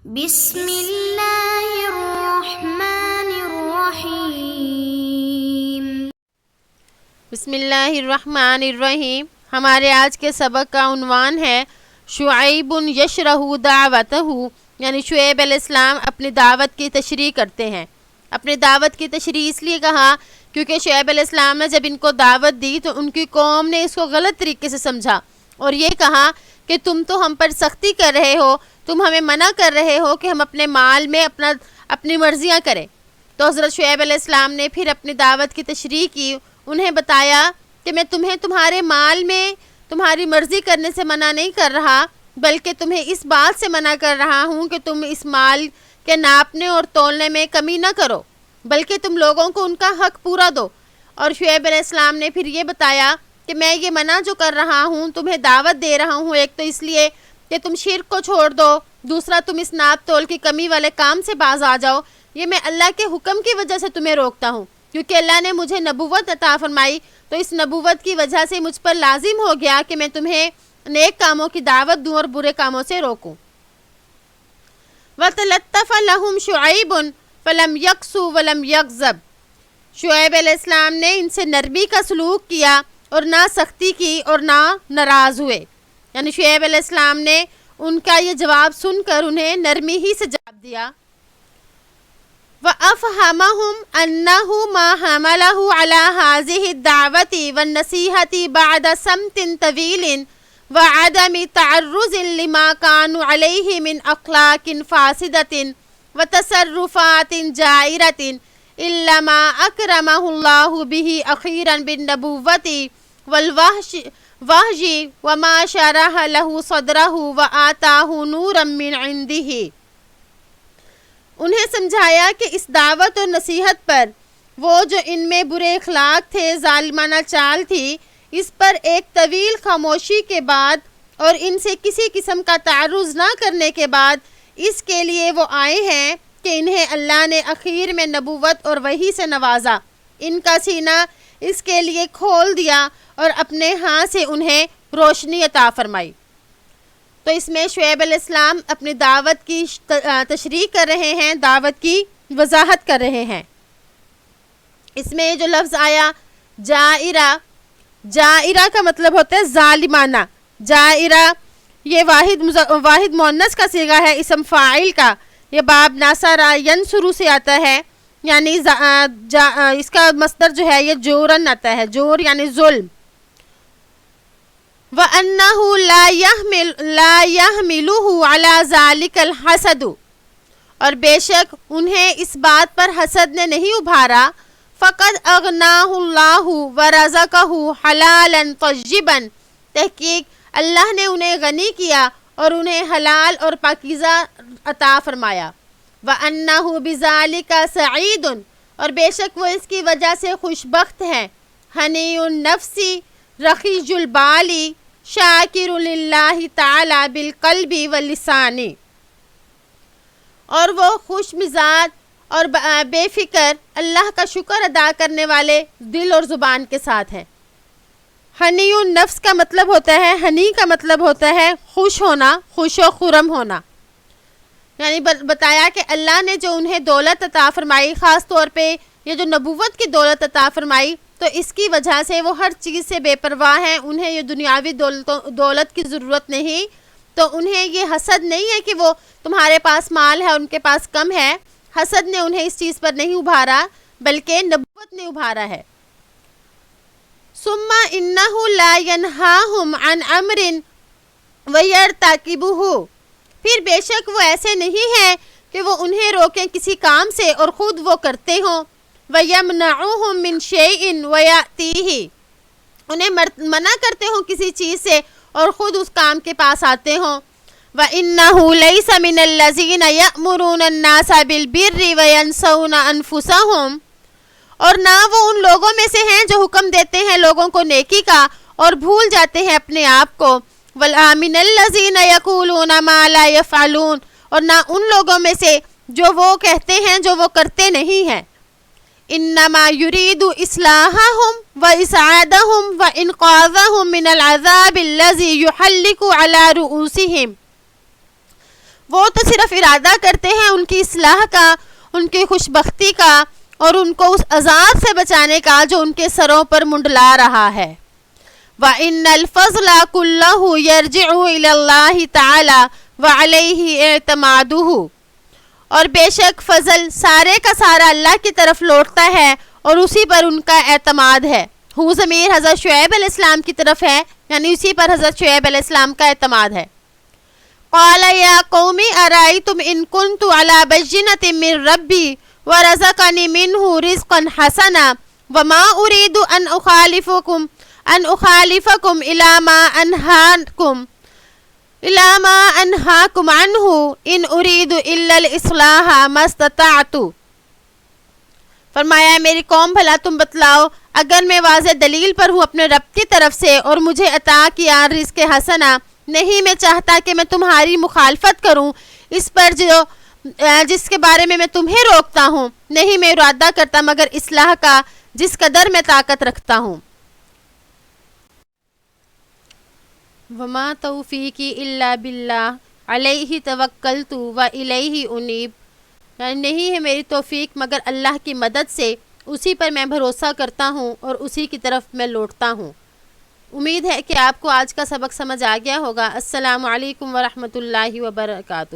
بسم اللہ الرحمن الرحیم۔ بسم اللہ الرحمن الرحیم۔ ہمارے آج کے سبق کا عنوان ہے شعیب یشرح دعوتہ، یعنی شعیب علیہ السلام اپنی دعوت کی تشریح کرتے ہیں۔ اپنی دعوت کی تشریح اس لیے کہا کیونکہ شعیب علیہ السلام نے جب ان کو دعوت دی تو ان کی قوم نے اس کو غلط طریقے سے سمجھا اور یہ کہا کہ تم تو ہم پر سختی کر رہے ہو، تم ہمیں منع کر رہے ہو کہ ہم اپنے مال میں اپنی مرضیاں کریں۔ تو حضرت شعیب علیہ السلام نے پھر اپنی دعوت کی تشریح کی، انہیں بتایا کہ میں تمہیں تمہارے مال میں تمہاری مرضی کرنے سے منع نہیں کر رہا، بلکہ تمہیں اس بات سے منع کر رہا ہوں کہ تم اس مال کے ناپنے اور تولنے میں کمی نہ کرو، بلکہ تم لوگوں کو ان کا حق پورا دو۔ اور شعیب علیہ السلام نے پھر یہ بتایا کہ میں یہ منع جو کر رہا ہوں تمہیں دعوت دے رہا ہوں، ایک تو اس لیے کہ تم شرک کو چھوڑ دو، دوسرا تم اس ناپ تول کی کمی والے کام سے باز آ جاؤ۔ یہ میں اللہ کے حکم کی وجہ سے تمہیں روکتا ہوں، کیونکہ اللہ نے مجھے نبوت عطا فرمائی، تو اس نبوت کی وجہ سے مجھ پر لازم ہو گیا کہ میں تمہیں نیک کاموں کی دعوت دوں اور برے کاموں سے روکوں۔ وَتَلَطَّفَ لَهُمْ شُعَيْبٌ فَلَمْ يَقْسُوا وَلَمْ يَغْضَبْ۔ شعیب علیہ السلام نے ان سے نرمی کا سلوک کیا اور نہ سختی کی اور نہ ناراض ہوئے، یعنی شعیب علیہ السلام نے ان کا یہ جواب سن کر انہیں نرمی ہی سے جواب دیا۔ وَأَفْهَمَهُمْ أَنَّهُ مَا حَمَلَهُ عَلَى هَذِهِ الدَّعْوَةِ وَالنَّصِيحَةِ بَعْدَ صَمْتٍ طَوِيلٍ وَعَدَمِ تَعَرُّضٍ لِمَا كَانُوا عَلَيْهِ مِنْ أَخْلَاقٍ فَاسِدَةٍ وَتَصَرُّفَاتٍ جَائِرَةٍ إِلَّا مَا أَكْرَمَهُ اللَّهُ بِهِ أَخِيرًا بِالنُّبُوَّةِ وَالْوَحْيِ وَمَا شَرَحَ لَهُ صَدْرَهُ وَآتَاهُ نُورًا مِنْ عِنْدِهِ۔ انہیں سمجھایا کہ اس دعوت اور نصیحت پر وہ جو ان میں برے اخلاق تھے، ظالمانہ چال تھی، اس پر ایک طویل خاموشی کے بعد اور ان سے کسی قسم کا تعرض نہ کرنے کے بعد اس کے لیے وہ آئے ہیں کہ انہیں اللہ نے اخیر میں نبوت اور وحی سے نوازا، ان کا سینہ اس کے لیے کھول دیا اور اپنے ہاں سے انہیں روشنی عطا فرمائی۔ تو اس میں شعیب علیہ السلام اپنی دعوت کی تشریح کر رہے ہیں، دعوت کی وضاحت کر رہے ہیں۔ اس میں جو لفظ آیا جائرہ، جائرہ کا مطلب ہوتا ہے ظالمانہ۔ جائرہ یہ واحد مؤنث کا صیغہ ہے اسم فاعل کا، یہ باب ناصرہ ینصرو سے آتا ہے، یعنی اس کا مصدر جو ہے یہ جورن آتا ہے، جور یعنی ظلم۔ وَأَنَّهُ لَا يَحْمِلُهُ عَلَى ذَلِكَ الْحَسَدُ، اور بے شک انہیں اس بات پر حسد نے نہیں ابھارا۔ فَقَدْ أَغْنَاهُ اللَّهُ وَرَزَقَهُ حَلَالًا طَيِّبًا، تحقیق اللہ نے انہیں غنی کیا اور انہیں حلال اور پاکیزہ عطا فرمایا۔ وَأَنَّهُ بِذَلِكَ سَعِيدٌ، اور بے شک وہ اس کی وجہ سے خوش بخت ہیں۔ حنی النفس رخیج البال شاکر للہ تعالی بالقلب واللسان، اور وہ خوش مزاج اور بے فکر اللہ کا شکر ادا کرنے والے دل اور زبان کے ساتھ ہیں۔ حنی النفس کا مطلب ہوتا ہے، حنی کا مطلب ہوتا ہے خوش ہونا، خوش و خرم ہونا، یعنی بتایا کہ اللہ نے جو انہیں دولت عطا فرمائی، خاص طور پہ یہ جو نبوت کی دولت عطا فرمائی، تو اس کی وجہ سے وہ ہر چیز سے بے پرواہ ہیں، انہیں یہ دنیاوی دولت کی ضرورت نہیں، تو انہیں یہ حسد نہیں ہے کہ وہ تمہارے پاس مال ہے ان کے پاس کم ہے، حسد نے انہیں اس چیز پر نہیں ابھارا بلکہ نبوت نے ابھارا ہے۔ ثم انہ لا ینہاہم عن امر ویرتکبہ، پھر بے شک وہ ایسے نہیں ہیں کہ وہ انہیں روکیں کسی کام سے اور خود وہ کرتے ہوں۔ وَيَمْنَعُهُمْ مِنْ شَيْءٍ وَيَأْتِيهِ، انہیں منع کرتے ہوں کسی چیز سے اور خود اس کام کے پاس آتے ہوں۔ وَإِنَّهُ لَيْسَ مِنَ الَّذِينَ يَأْمُرُونَ النَّاسَ بِالْبِرِّ وَيَنْسَوْنَ أَنفُسَهُمْ، اور نہ وہ ان لوگوں میں سے ہیں جو حکم دیتے ہیں لوگوں کو نیکی کا اور بھول جاتے ہیں اپنے آپ کو۔ وَلَا مِنَ الَّذِينَ يَقُولُونَ مَا لَا يَفْعَلُونَ، اور نہ ان لوگوں میں سے جو وہ کہتے ہیں جو وہ کرتے نہیں ہیں۔ انما یرید اصلاحهم واسعادهم وانقاذهم من العذاب الذي يحلق على رؤوسهم، وہ تو صرف ارادہ کرتے ہیں ان کی اصلاح کا، ان کی خوشبختی کا اور ان کو اس عذاب سے بچانے کا جو ان کے سروں پر منڈلا رہا ہے۔ وَإِنَّ الْفَضْلَ كُلَّهُ يَرْجِعُ إِلَى اللَّهِ تَعَالَى وَعَلَيْهِ اعْتِمَادُهُ، اور بے شک فضل سارے کا سارا اللہ کی طرف لوٹتا ہے اور اسی پر ان کا اعتماد ہے۔ ہوں ضمیر حضرت شعیب علیہ السلام کی طرف ہے، یعنی اسی پر حضرت شعیب علیہ السلام کا اعتماد ہے۔ قال یا قوم ارأیتم ان کنت علی بینۃ من ربی ورزقنی منہ رزقا حسنا وما اريد ان اخالفکم الی ما انہاکم عنہ ان اريد الا الاصلاح ما استطعت۔ فرمایا میری قوم بھلا تم بتلاؤ، اگر میں واضح دلیل پر ہوں اپنے رب کی طرف سے اور مجھے عطا کیا رزق حسنہ، نہیں میں چاہتا کہ میں تمہاری مخالفت کروں اس پر جس کے بارے میں تمہیں روکتا ہوں، نہیں میں ارادہ کرتا مگر اصلاح کا جس قدر میں طاقت رکھتا ہوں۔ وما توفیقی الا باللہ علیہ توکلت و الیہ انیب، یعنی نہیں ہے میری توفیق مگر اللہ کی مدد سے، اسی پر میں بھروسہ کرتا ہوں اور اسی کی طرف میں لوٹتا ہوں۔ امید ہے کہ آپ کو آج کا سبق سمجھ آ گیا ہوگا۔ السلام علیکم ورحمۃ اللہ وبرکاتہ۔